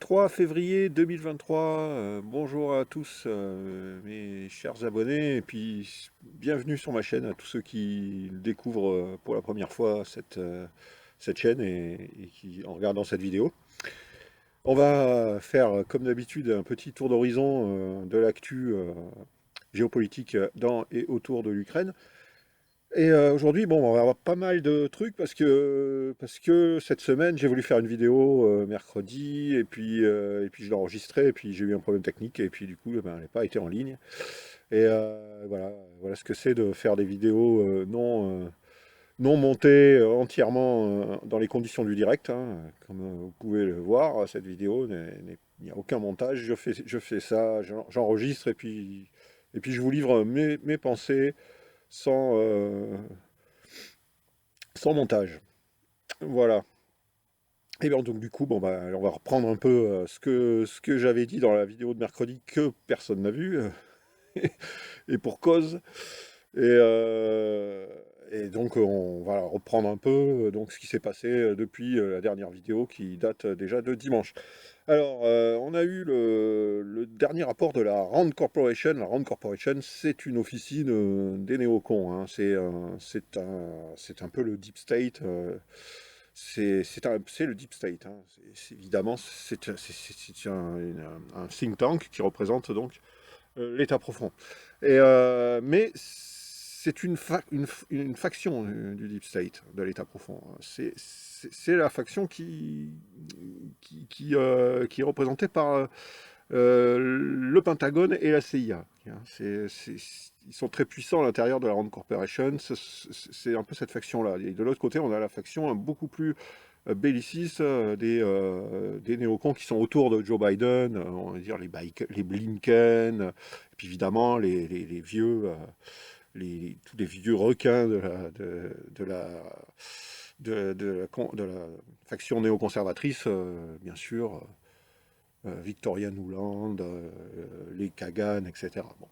3 février 2023, bonjour à tous mes chers abonnés et puis bienvenue sur ma chaîne à tous ceux qui découvrent pour la première fois cette chaîne et qui en regardant cette vidéo. On va faire comme d'habitude un petit tour d'horizon de l'actu géopolitique dans et autour de l'Ukraine. Et aujourd'hui, bon, on va avoir pas mal de trucs parce que cette semaine, j'ai voulu faire une vidéo mercredi et puis je l'ai enregistrée et puis j'ai eu un problème technique et puis du coup, eh ben, elle n'a pas été en ligne. Et voilà ce que c'est de faire des vidéos non montées entièrement dans les conditions du direct, hein. Comme vous pouvez le voir, cette vidéo, il n'y a aucun montage. Je fais ça, j'enregistre et puis je vous livre mes pensées sans, sans montage. Voilà. Et bien donc du coup, bon bah, on va reprendre un peu ce que j'avais dit dans la vidéo de mercredi que personne n'a vu, et pour cause. Et, euh, et donc on va reprendre un peu donc ce qui s'est passé depuis la dernière vidéo qui date déjà de dimanche. Alors, on a eu le dernier rapport de la Rand Corporation. La Rand Corporation, c'est une officine des néocons, hein. C'est un peu le Deep State. C'est le Deep State, hein. Évidemment, c'est un think tank qui représente donc l'État profond. Mais c'est une faction du Deep State, de l'État profond. C'est la faction qui est représentée par le Pentagone et la CIA. Ils sont très puissants à l'intérieur de la Rand Corporation. C'est un peu cette faction-là. Et de l'autre côté, on a la faction beaucoup plus belliciste des néocons qui sont autour de Joe Biden, on va dire les Blinken, et puis évidemment les vieux, tous les vieux requins de la faction néoconservatrice, bien sûr, Victoria Nuland, les Kagan, etc. Bon.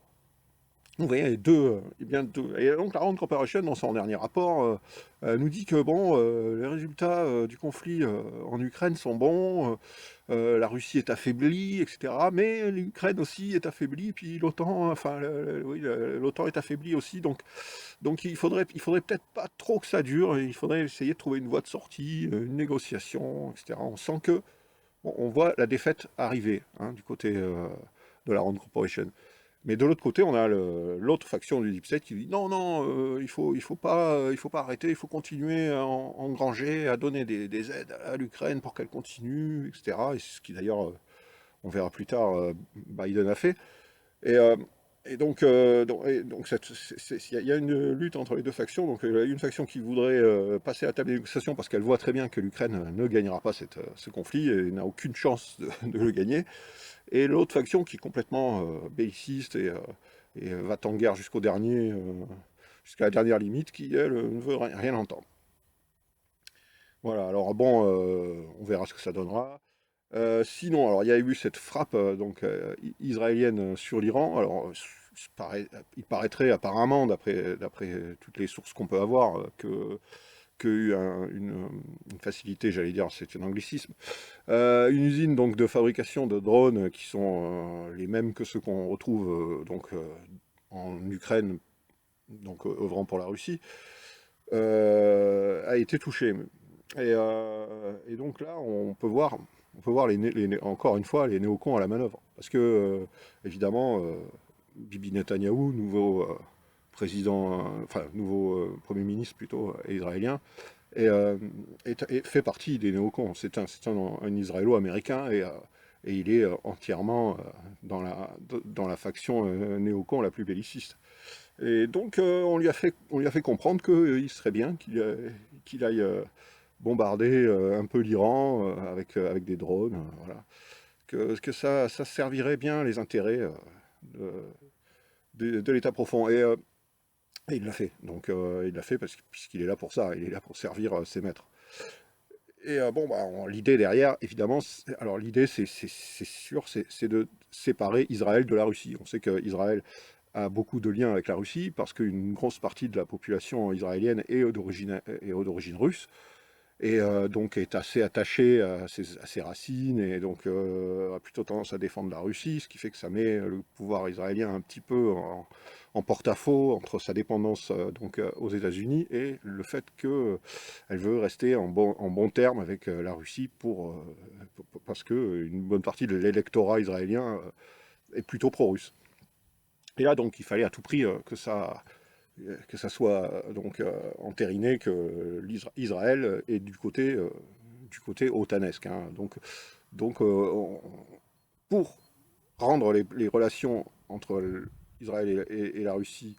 Vous voyez, et donc la Rand Corporation, dans son dernier rapport, nous dit que bon, les résultats du conflit en Ukraine sont bons, la Russie est affaiblie, etc. Mais l'Ukraine aussi est affaiblie, puis l'OTAN, enfin, oui, l'OTAN est affaiblie aussi, donc il faudrait peut-être pas trop que ça dure, il faudrait essayer de trouver une voie de sortie, une négociation, etc. On sent que, bon, on voit la défaite arriver, hein, du côté de la Rand Corporation. Mais de l'autre côté, on a l'autre faction du Deep State qui dit non, non, il faut pas arrêter, il faut continuer à engranger, à donner des aides à l'Ukraine pour qu'elle continue, etc. Et c'est ce qui d'ailleurs, on verra plus tard, Biden a fait. Et, euh, et donc il y a une lutte entre les deux factions. Donc il y a une faction qui voudrait passer à la table des négociations parce qu'elle voit très bien que l'Ukraine ne gagnera pas ce conflit et n'a aucune chance de le gagner. Et l'autre faction qui est complètement belliciste et va en guerre jusqu'au dernier, jusqu'à la dernière limite, qui elle ne veut rien entendre. Voilà, alors bon, on verra ce que ça donnera. Sinon, alors il y a eu cette frappe donc israélienne sur l'Iran. Alors il paraîtrait apparemment, d'après toutes les sources qu'on peut avoir, que eu une facilité, j'allais dire, c'est un anglicisme, une usine donc de fabrication de drones qui sont les mêmes que ceux qu'on retrouve en Ukraine, donc œuvrant pour la Russie, a été touchée. Et donc là, on peut voir encore une fois les néocons à la manœuvre. Parce que, évidemment, Bibi Netanyahou, nouveau président, enfin, nouveau Premier ministre plutôt, israélien, fait partie des néocons. C'est un Israélo-américain et il est entièrement dans la faction néocon la plus belliciste. Et donc on lui a fait comprendre qu'il serait bien qu'il aille bombarder un peu l'Iran avec des drones, voilà. Que ça servirait bien les intérêts de l'État profond. Et il l'a fait. Donc il l'a fait puisqu'il est là pour ça, il est là pour servir ses maîtres. Et bon, bah, l'idée derrière, évidemment, alors l'idée, c'est sûr, c'est de séparer Israël de la Russie. On sait qu'Israël a beaucoup de liens avec la Russie parce qu'une grosse partie de la population israélienne est d'origine russe. et donc est assez attaché à ses racines, et donc a plutôt tendance à défendre la Russie, ce qui fait que ça met le pouvoir israélien un petit peu en porte-à-faux entre sa dépendance aux États-Unis et le fait qu'elle veut rester en bon terme avec la Russie parce que une bonne partie de l'électorat israélien est plutôt pro-russe. Et là, donc, il fallait à tout prix que ça soit entériné que Israël est du côté otanesque, hein. Donc, pour rendre les relations entre Israël et la Russie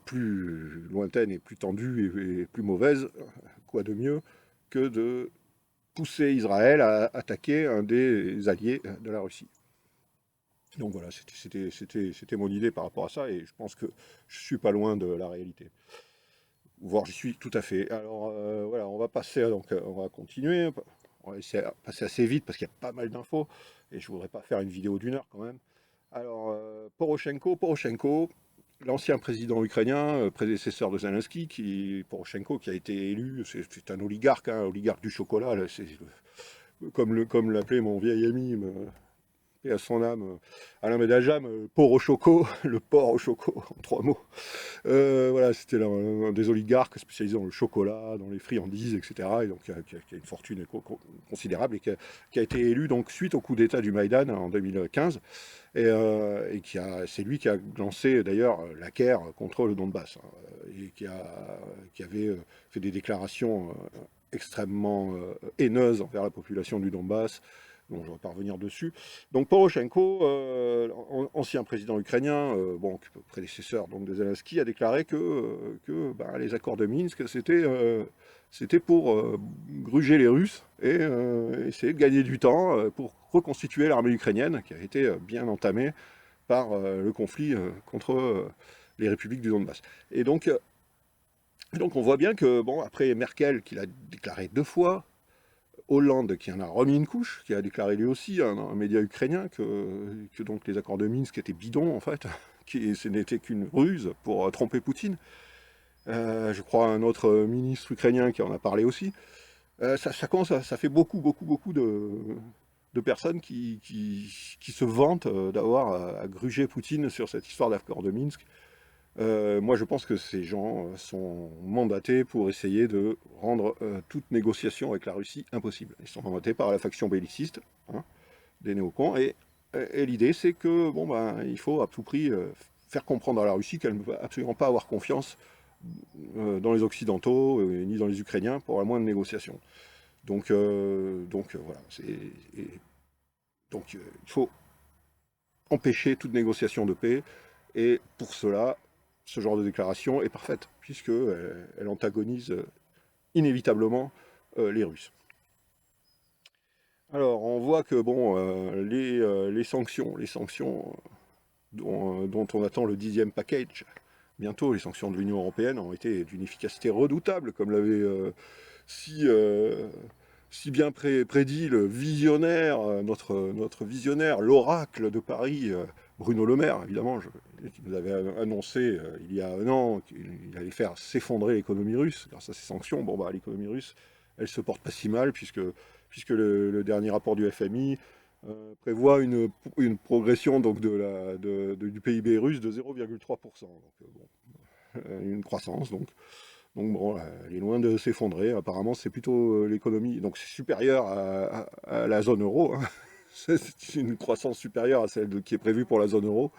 plus lointaines et plus tendues et plus mauvaises, quoi de mieux que de pousser Israël à attaquer un des alliés de la Russie. Donc voilà, c'était mon idée par rapport à ça, et je pense que je suis pas loin de la réalité. Voire j'y suis tout à fait. Alors voilà, on va passer, on va continuer. On va essayer de passer assez vite parce qu'il y a pas mal d'infos, et je voudrais pas faire une vidéo d'1 heure quand même. Alors, Poroshenko, l'ancien président ukrainien, prédécesseur de Zelensky, Poroshenko, qui a été élu, c'est un oligarque, hein, oligarque du chocolat, là, comme l'appelait mon vieil ami, et à son âme, Alain Médajam, porc au choco, le porc au choco, en 3 mots. Voilà, c'était un des oligarques spécialisés dans le chocolat, dans les friandises, etc. Et donc qui a une fortune considérable, et qui a été élu donc suite au coup d'État du Maïdan en 2015. Et c'est lui qui a lancé d'ailleurs la guerre contre le Donbass, hein, et qui avait fait des déclarations extrêmement haineuses envers la population du Donbass. Bon, je ne vais pas revenir dessus. Donc Poroshenko, ancien président ukrainien, prédécesseur donc, de Zelensky, a déclaré que les accords de Minsk, c'était pour gruger les Russes et essayer de gagner du temps pour reconstituer l'armée ukrainienne, qui a été bien entamée par le conflit contre les républiques du Donbass. Et donc on voit bien que, bon, après Merkel, qui l'a déclaré 2 fois, Hollande qui en a remis une couche, qui a déclaré lui aussi, un média ukrainien, que donc les accords de Minsk étaient bidons en fait, ce n'était qu'une ruse pour tromper Poutine. Je crois un autre ministre ukrainien qui en a parlé aussi. Ça fait beaucoup de personnes qui se vantent d'avoir à gruger Poutine sur cette histoire d'accord de Minsk. Moi, je pense que ces gens sont mandatés pour essayer de rendre toute négociation avec la Russie impossible. Ils sont mandatés par la faction belliciste, hein, des néocons, et l'idée, c'est que il faut à tout prix faire comprendre à la Russie qu'elle ne va absolument pas avoir confiance dans les Occidentaux ni dans les Ukrainiens pour la moindre négociation. Donc voilà, il faut empêcher toute négociation de paix, et pour cela, ce genre de déclaration est parfaite, puisqu'elle elle antagonise inévitablement les Russes. Alors, on voit que les sanctions dont on attend le 10e package, bientôt, les sanctions de l'Union européenne ont été d'une efficacité redoutable, comme l'avait si bien prédit le visionnaire, notre visionnaire, l'oracle de Paris, Bruno Le Maire, évidemment, qui nous avait annoncé il y a 1 an qu'il allait faire s'effondrer l'économie russe grâce à ces sanctions. L'économie russe, elle se porte pas si mal, puisque le dernier rapport du FMI prévoit une progression donc, du PIB russe de 0,3%. Une croissance, donc bon, elle est loin de s'effondrer. Apparemment, c'est plutôt l'économie. Donc c'est supérieur à la zone euro, hein. C'est une croissance supérieure à celle qui est prévue pour la zone euro.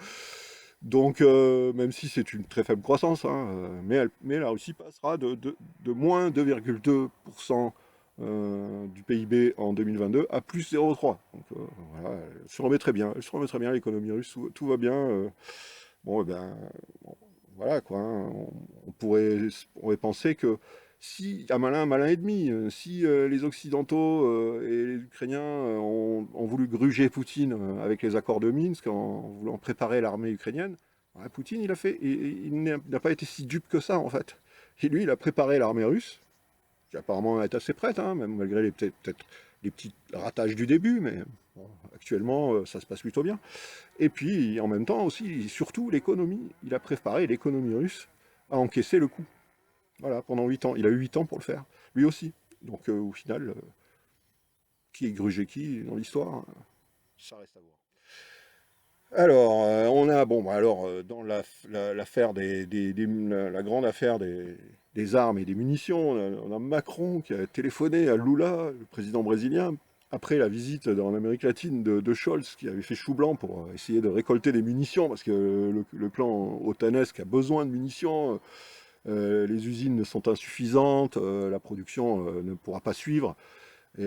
Donc même si c'est une très faible croissance, hein, mais la Russie passera de moins 2,2% du PIB en 2022 à plus 0,3. Donc voilà, elle se remet très bien. Elle se remet très bien, l'économie russe. Tout va bien. Bon, bon, voilà quoi, hein. On pourrait penser que si un malin et demi, si les Occidentaux et les Ukrainiens ont voulu gruger Poutine avec les accords de Minsk en voulant préparer l'armée ukrainienne, Poutine il n'a pas été si dupe que ça en fait. Et lui, il a préparé l'armée russe, qui apparemment est assez prête, hein, même malgré peut-être les petits ratages du début, mais bon, actuellement ça se passe plutôt bien. Et puis, en même temps aussi, surtout l'économie. Il a préparé l'économie russe à encaisser le coup. Voilà, pendant 8 ans. Il a eu 8 ans pour le faire, lui aussi. Donc au final, qui est grugé qui dans l'histoire, hein, ça reste à voir. Alors, on a, bon, bah, alors, dans l'affaire la grande affaire des armes et des munitions, on a Macron qui a téléphoné à Lula, le président brésilien, après la visite en Amérique latine de Scholz, qui avait fait chou blanc pour essayer de récolter des munitions, parce que le clan otanesque a besoin de munitions, les usines sont insuffisantes, la production ne pourra pas suivre. Et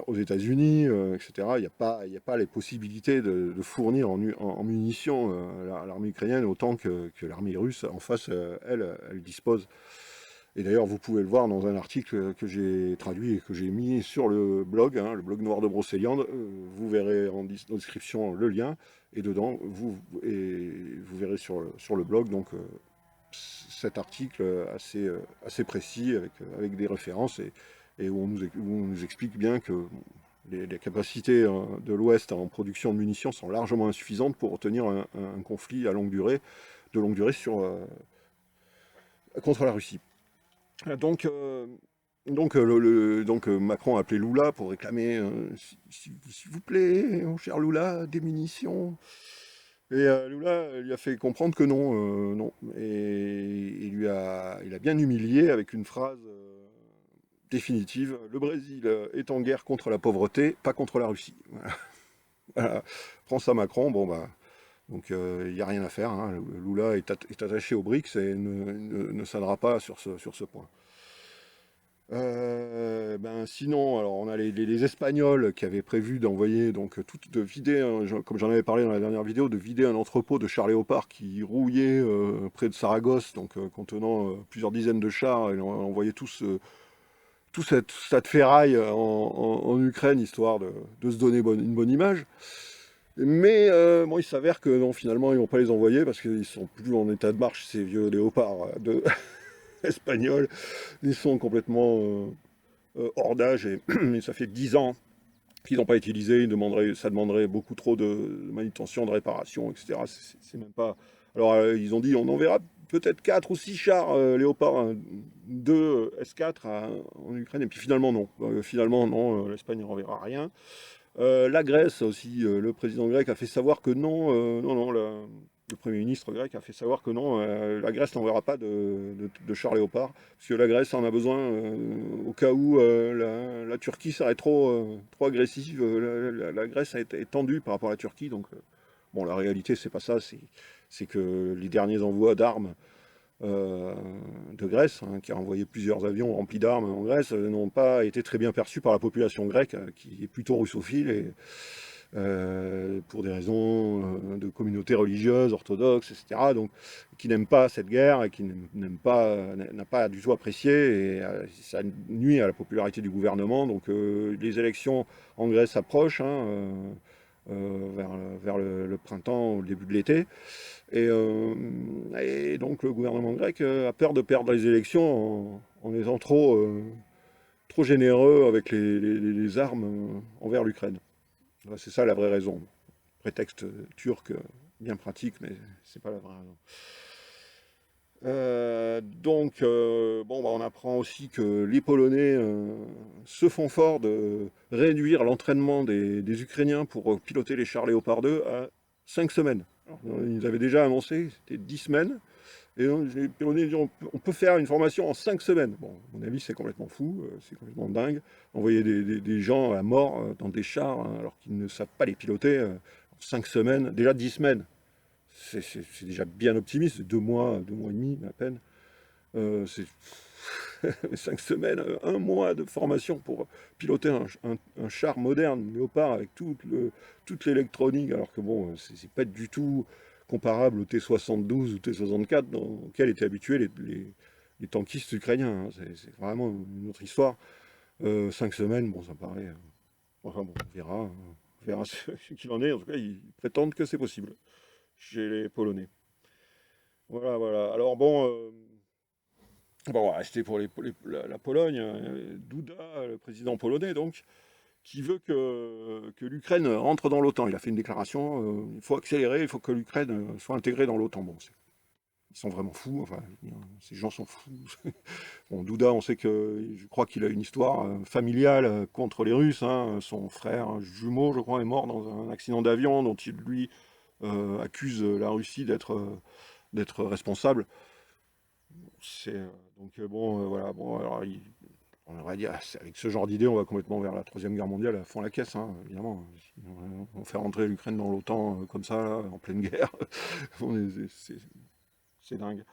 aux États-Unis, etc., il y a pas les possibilités de fournir en munitions l'armée ukrainienne autant que l'armée russe en face, elle dispose. Et d'ailleurs, vous pouvez le voir dans un article que j'ai traduit et que j'ai mis sur le blog, hein, le blog noir de Brocéliande. Vous verrez en description le lien, et dedans, vous verrez sur le blog donc, cet article assez précis avec des références et où on nous explique bien que les capacités de l'Ouest en production de munitions sont largement insuffisantes pour obtenir un conflit de longue durée contre la Russie. Donc, Macron a appelé Lula pour réclamer, s'il vous plaît, mon cher Lula, des munitions. Et Lula lui a fait comprendre que non, non. Et il a bien humilié avec une phrase définitive. Le Brésil est en guerre contre la pauvreté, pas contre la Russie. Voilà. Voilà. Prends ça Macron, bon bah. Donc il n'y a rien à faire. Hein. Lula est attaché aux BRICS et ne cédera pas sur ce point. Sinon, alors on a les Espagnols qui avaient prévu d'envoyer donc de vider, comme j'en avais parlé dans la dernière vidéo, de vider un entrepôt de chars Léopard qui rouillait près de Saragosse, donc contenant plusieurs dizaines de chars, et on envoyait tout cette tas de ferraille en Ukraine, histoire de se donner une bonne image. Mais bon, il s'avère que non, finalement, ils vont pas les envoyer parce qu'ils sont plus en état de marche, ces vieux léopards espagnols. Ils sont complètement hors d'âge et ça fait 10 ans qu'ils n'ont pas été utilisés. Ça demanderait beaucoup trop de manutention, de réparation, etc. C'est même pas. Alors, ils ont dit on enverra peut-être 4 ou 6 chars Léopard 2 S4 en Ukraine, et puis finalement, non. L'Espagne n'enverra rien. La Grèce aussi, le président grec a fait savoir que non, le Premier ministre grec a fait savoir que non, la Grèce n'enverra pas de chars Léopard, parce que la Grèce en a besoin au cas où la Turquie serait trop agressive. La Grèce est tendue par rapport à la Turquie, donc bon, la réalité c'est pas ça, c'est que les derniers envois d'armes euh, de Grèce, hein, qui a envoyé plusieurs avions remplis d'armes en Grèce, n'ont pas été très bien perçus par la population grecque, qui est plutôt russophile, et pour des raisons de communauté religieuse, orthodoxe, etc., donc, qui n'aime pas cette guerre et qui n'a pas du tout apprécié, et ça nuit à la popularité du gouvernement. Donc les élections en Grèce approchent, hein, vers le printemps ou le début de l'été. Et donc le gouvernement grec a peur de perdre les élections en étant trop généreux avec les armes envers l'Ukraine. C'est ça la vraie raison. Prétexte turc bien pratique, mais c'est pas la vraie raison. On apprend aussi que les Polonais se font fort de réduire l'entraînement des Ukrainiens pour piloter les chars Léopard 2 à 5 semaines. Alors, ils avaient déjà annoncé, c'était 10 semaines. Et donc, les Polonais disent on peut faire une formation en 5 semaines. Bon, à mon avis, c'est complètement fou, c'est complètement dingue. Envoyer des gens à mort dans des chars, hein, alors qu'ils ne savent pas les piloter en 5 semaines, déjà 10 semaines. C'est déjà bien optimiste, c'est 2 mois et demi à peine. C'est 5 semaines, 1 mois de formation pour piloter un char moderne, Léopard, avec toute l'électronique, alors que bon, c'est pas du tout comparable au T-72 ou T-64 auxquels étaient habitués les tankistes ukrainiens. Hein. C'est vraiment une autre histoire. 5 semaines, bon, ça paraît. Enfin bon, on verra. Hein. On verra ce qu'il en est. En tout cas, ils prétendent que c'est possible chez les Polonais. Voilà, voilà. Alors bon, on va rester pour la Pologne. Duda, le président polonais, donc, qui veut que l'Ukraine rentre dans l'OTAN. Il a fait une déclaration, il faut accélérer, il faut que l'Ukraine soit intégrée dans l'OTAN. Bon, ils sont vraiment fous, enfin, ces gens sont fous. Bon, Douda, on sait que, je crois qu'il a une histoire familiale contre les Russes, hein. Son frère jumeau, je crois, est mort dans un accident d'avion dont il, lui, accuse la Russie d'être responsable. C'est, bon, voilà, bon, alors, on va dire, avec ce genre d'idée, on va complètement vers la Troisième Guerre mondiale à fond la caisse, hein, évidemment. On fait rentrer l'Ukraine dans l'OTAN comme ça, là, en pleine guerre. C'est dingue.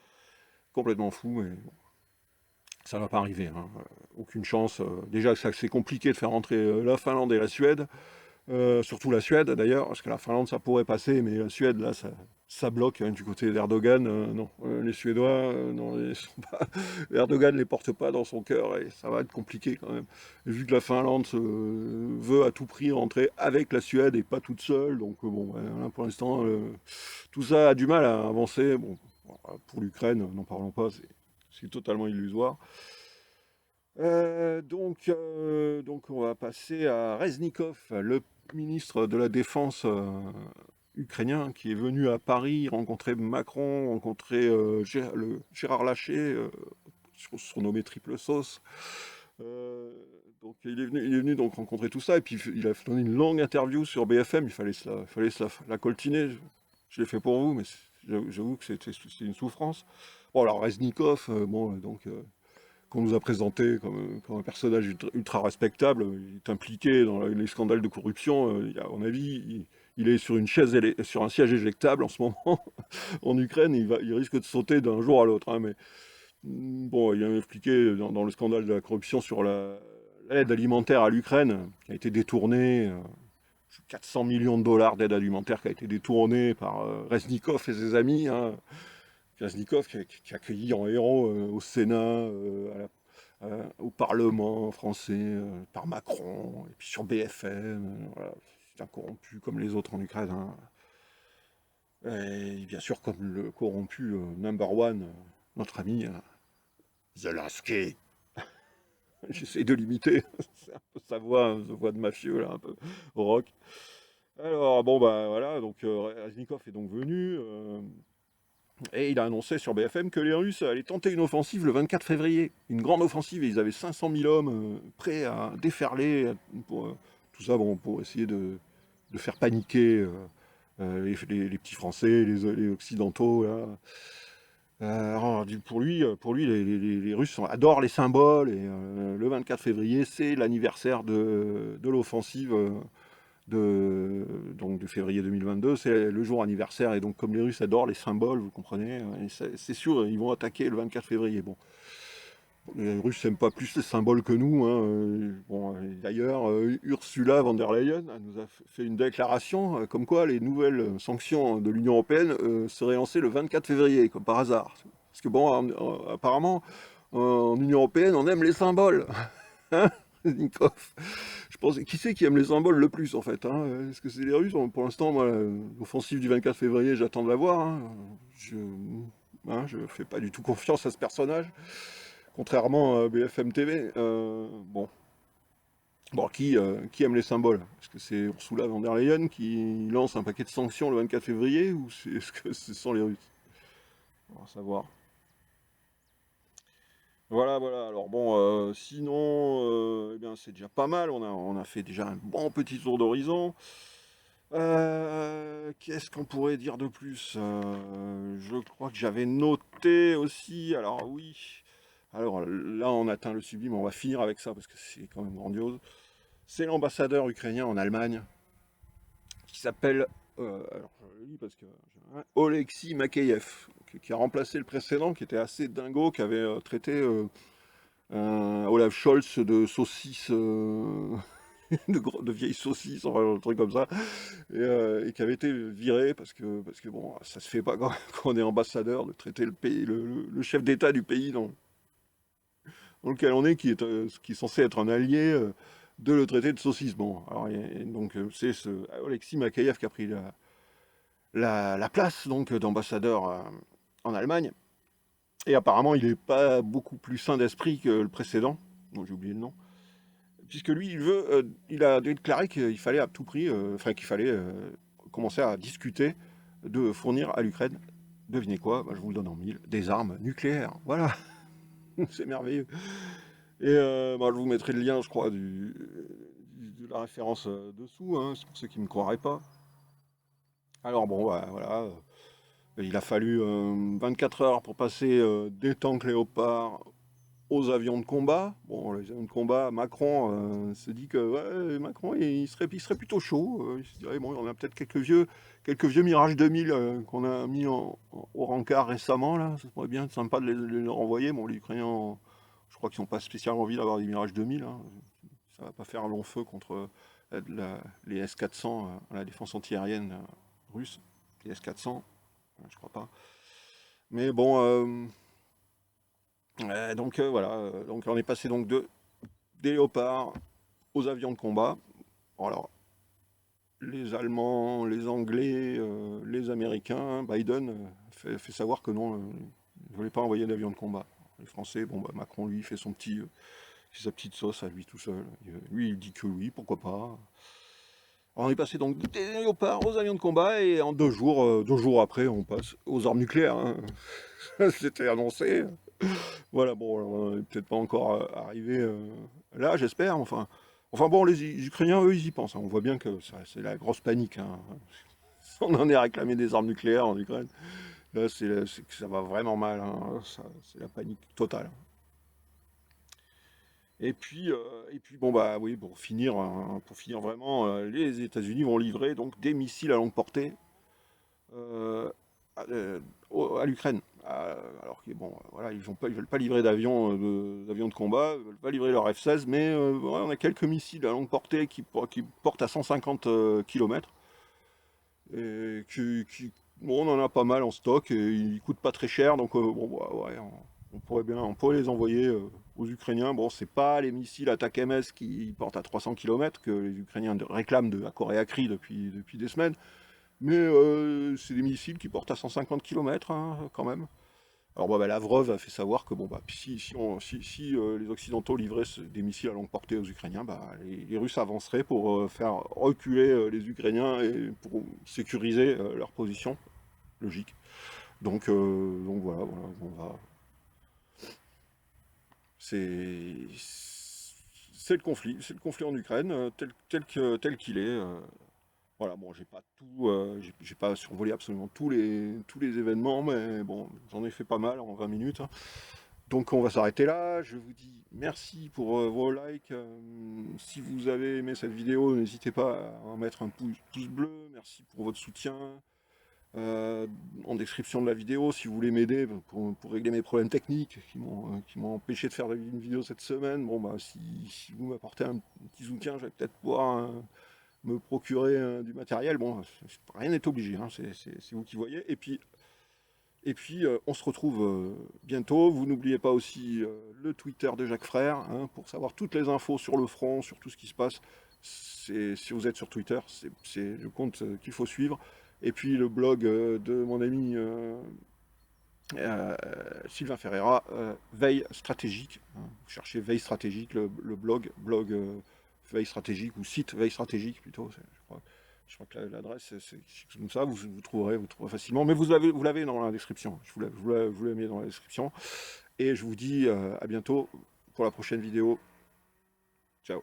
Complètement fou, mais bon, ça va pas arriver, hein. Aucune chance. Déjà, c'est compliqué de faire rentrer la Finlande et la Suède. Surtout la Suède d'ailleurs, parce que la Finlande ça pourrait passer, mais la Suède là ça bloque hein, du côté d'Erdogan. Non, les Suédois, non, ils sont pas... Erdogan ne les porte pas dans son cœur et ça va être compliqué quand même. Et vu que la Finlande veut à tout prix rentrer avec la Suède et pas toute seule, donc bon, là, pour l'instant, tout ça a du mal à avancer. Bon, pour l'Ukraine, n'en parlons pas, c'est totalement illusoire. Donc on va passer à Reznikov, le ministre de la Défense ukrainien, qui est venu à Paris rencontrer Macron, rencontrer Gérard Larcher, surnommé Triple Sauce. Donc il est venu donc rencontrer tout ça, et puis il a donné une longue interview sur BFM, il fallait la coltiner. Je l'ai fait pour vous, mais j'avoue que c'est une souffrance. Bon, alors Reznikov, bon, donc qu'on nous a présenté comme un personnage ultra respectable. Il est impliqué dans les scandales de corruption. À mon avis, il est sur sur un siège éjectable en ce moment en Ukraine. Il risque de sauter d'un jour à l'autre, hein, mais bon, il a impliqué dans le scandale de la corruption sur l'aide alimentaire à l'Ukraine, qui a été détournée. 400 millions de dollars d'aide alimentaire qui a été détournée par Reznikov et ses amis, hein. Reznikov qui a accueilli en héros au Sénat, au Parlement français, par Macron, et puis sur BFM. Voilà. C'est un corrompu comme les autres en Ukraine, hein. Et bien sûr, comme le corrompu number one, notre ami Zelensky. J'essaie de l'imiter, c'est un peu sa voix de mafieux, là, un peu rock. Alors, bon, bah voilà, donc Reznikov est donc venu. Et il a annoncé sur BFM que les Russes allaient tenter une offensive le 24 février. Une grande offensive, et ils avaient 500 000 hommes prêts à déferler. Tout ça bon, pour essayer de faire paniquer les petits Français, les Occidentaux. Là. Alors, pour lui les Russes adorent les symboles. Et le 24 février, c'est l'anniversaire de l'offensive donc de février 2022, c'est le jour anniversaire, et donc comme les Russes adorent les symboles, vous comprenez, c'est sûr, ils vont attaquer le 24 février. Bon, les Russes n'aiment pas plus les symboles que nous, hein. Bon, d'ailleurs, Ursula von der Leyen nous a fait une déclaration comme quoi les nouvelles sanctions de l'Union européenne seraient lancées le 24 février, comme par hasard. Parce que bon, apparemment, en Union européenne, on aime les symboles. Hein, Nikov. Je pense, qui c'est qui aime les symboles le plus en fait, hein? Est-ce que c'est les Russes? Pour l'instant, moi, l'offensive du 24 février, j'attends de la voir, hein. Je fais pas du tout confiance à ce personnage, contrairement à BFM TV. Bon, qui aime les symboles? Est-ce que c'est Ursula von der Leyen qui lance un paquet de sanctions le 24 février, ou est-ce que ce sont les Russes? On va savoir. Voilà, voilà. Alors bon, sinon, eh bien, c'est déjà pas mal. On a fait déjà un bon petit tour d'horizon. Qu'est-ce qu'on pourrait dire de plus? Je crois que j'avais noté aussi. Alors oui. Alors là, on atteint le sublime. On va finir avec ça parce que c'est quand même grandiose. C'est l'ambassadeur ukrainien en Allemagne qui s'appelle. Alors je le lis parce que Oleksiy Makeyev, qui a remplacé le précédent, qui était assez dingo, qui avait traité Olaf Scholz de saucisses, de vieilles saucisses, enfin, un truc comme ça, et qui avait été viré parce que bon, ça se fait pas quand on est ambassadeur de traiter le pays, le chef d'État du pays dans lequel on est, qui est censé être un allié, de le traiter de saucisse. Bon, alors, donc c'est ce Oleksiy Makayev qui a pris la place donc d'ambassadeur en Allemagne. Et apparemment, il n'est pas beaucoup plus sain d'esprit que le précédent, dont j'ai oublié le nom, puisque lui, il a déclaré qu'il fallait à tout prix, enfin qu'il fallait commencer à discuter de fournir à l'Ukraine devinez quoi? Bah, je vous le donne en mille, des armes nucléaires. Voilà, c'est merveilleux. Et bah, je vous mettrai le lien, je crois, de la référence dessous, hein, c'est pour ceux qui ne me croiraient pas. Alors bon, bah, voilà, il a fallu 24 heures pour passer des tanks Léopard aux avions de combat. Bon, les avions de combat, Macron se dit que ouais, Macron il serait plutôt chaud. Il se dirait, bon, on a peut-être quelques vieux Mirage 2000 qu'on a mis au rencard récemment, là. Ça serait bien sympa de les renvoyer. Bon, les Ukrainiens, je crois qu'ils n'ont pas spécialement envie d'avoir des Mirage 2000, hein. Ça va pas faire un long feu contre les S-400 à la défense antiaérienne russe. Les S-400, je crois pas. Mais bon, donc voilà, donc on est passé donc des léopards aux avions de combat. Alors, les Allemands, les Anglais, les Américains, Biden fait savoir que non, il ne voulait pas envoyer d'avions de combat. Les Français, bon, bah, Macron, lui, fait sa petite sauce à lui tout seul. Lui, il dit que oui, pourquoi pas. Alors, on est passé donc des léopards aux avions de combat et en 2 jours après, on passe aux armes nucléaires, hein. C'était annoncé. Voilà, bon, on n'est peut-être pas encore arrivé là, j'espère. Enfin bon, les Ukrainiens, eux, ils y pensent, hein. On voit bien que c'est la grosse panique, hein. On en est à réclamer des armes nucléaires en Ukraine. Là, c'est que ça va vraiment mal, hein. C'est la panique totale. Et puis bon, bah oui, pour finir, hein, vraiment, les États-Unis vont livrer donc des missiles à longue portée euh, à l'Ukraine. Alors que bon, voilà, ils veulent pas livrer d'avions de combat, ils veulent pas livrer leur F-16, mais ouais, on a quelques missiles à longue portée qui portent à 150 km. Et bon, on en a pas mal en stock et ils coûtent pas très cher, donc bon, bah, ouais, on pourrait les envoyer aux Ukrainiens. Bon, c'est pas les missiles attaque MS qui portent à 300 km que les Ukrainiens réclament de la Corée à cri depuis des semaines. Mais c'est des missiles qui portent à 150 km, hein, quand même. Alors bah, Lavrov a fait savoir que bon, bah, si les Occidentaux livraient des missiles à longue portée aux Ukrainiens, bah, les Russes avanceraient pour faire reculer les Ukrainiens et pour sécuriser leur position. Logique. Donc voilà, on va. C'est le conflit en Ukraine, tel qu'il est. Voilà, bon, j'ai pas tout, j'ai pas survolé absolument tous les événements, mais bon, j'en ai fait pas mal en 20 minutes, hein. Donc on va s'arrêter là. Je vous dis merci pour vos likes. Si vous avez aimé cette vidéo, n'hésitez pas à mettre un pouce bleu. Merci pour votre soutien. Euh, En description de la vidéo, si vous voulez m'aider pour régler mes problèmes techniques qui m'ont empêché de faire une vidéo cette semaine, bon bah si vous m'apportez un petit soutien, je vais peut-être pouvoir me procurer du matériel. Bon, rien n'est obligé, hein, c'est vous qui voyez. Et puis on se retrouve bientôt. Vous n'oubliez pas aussi le Twitter de Jacques Frère, hein, pour savoir toutes les infos sur le front, sur tout ce qui se passe. Si vous êtes sur Twitter, c'est le compte qu'il faut suivre. Et puis le blog de mon ami Sylvain Ferreira, Veille Stratégique, hein. Vous cherchez Veille Stratégique, le blog Veille Stratégique, ou site Veille Stratégique plutôt, je crois que l'adresse c'est comme ça, vous trouverez facilement, mais vous l'avez dans la description, je vous la mets dans la description, et je vous dis à bientôt pour la prochaine vidéo. Ciao.